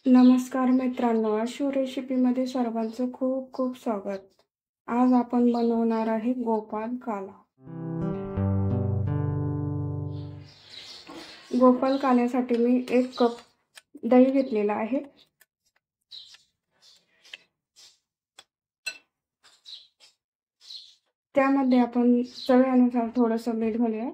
नमस्कार मित्रांनो, आशू रेसिपीमध्ये सर्वांचं खूप खूप स्वागत. आज आपण बनवणार आहे गोपाल काला. गोपाल काल्यासाठी मी 1 कप दही घेतलेला आहे. त्यामध्ये आपण चवीनुसार थोडंसं मीठ घालूया.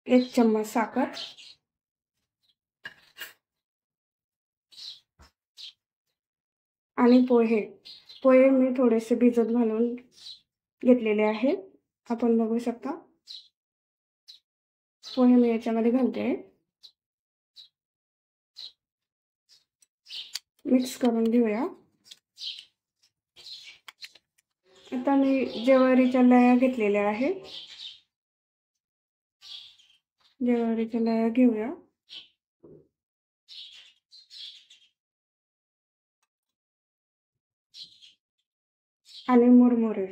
एक चम्मच साखर आणि पोहे मी थोडेसे भिजत घालून घेतलेले आहेत. आपण बघू शकता. पोहे मी याच्यामध्ये घालते. मिक्स करून घेऊया. आता मी ज्वारीच्या लया घेतलेल्या आहेत. ज्वारीच्या लया घेऊया. आणि मुरमुरे.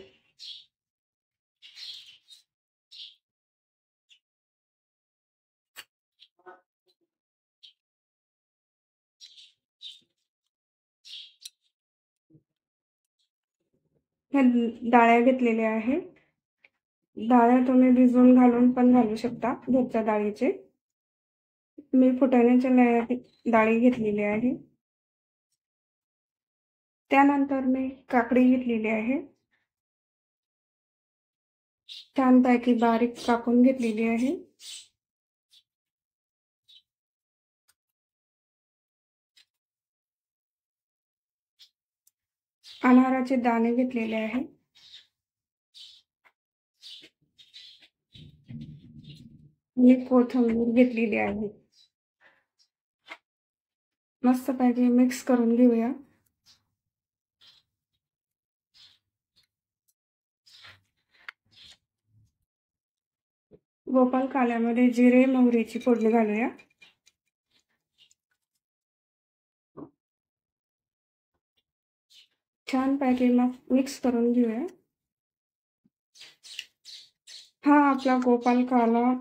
ह्या डाळ्या घेतलेल्या आहेत. डाळ्या तुम्ही भिजवून घालून पण घालू शकता, घरच्या डाळीचे. मी फुटाण्याच्या डाळी घेतलेल्या आहे. त्यानंतर मी काकडी घेतलेली आहे. छानपैकी बारीक कापून घेतलेली आहे. अनाराचे दाणे घेतलेले आहे. मी कोथिंबीर घेतलेली आहे. मस्तपैकी मिक्स करून घेऊया. गोपाल काल्यामध्ये जिरे मोहरीची फोडणी घालूया. छानपैकी मिक्स करून घेऊया. हा आपला गोपाल काला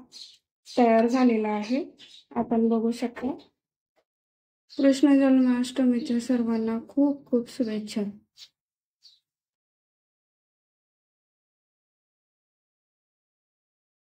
तयार झालेला आहे. आपण बघू शकता. कृष्ण जन्माष्टमीच्या सर्वांना खूप खूप शुभेच्छा.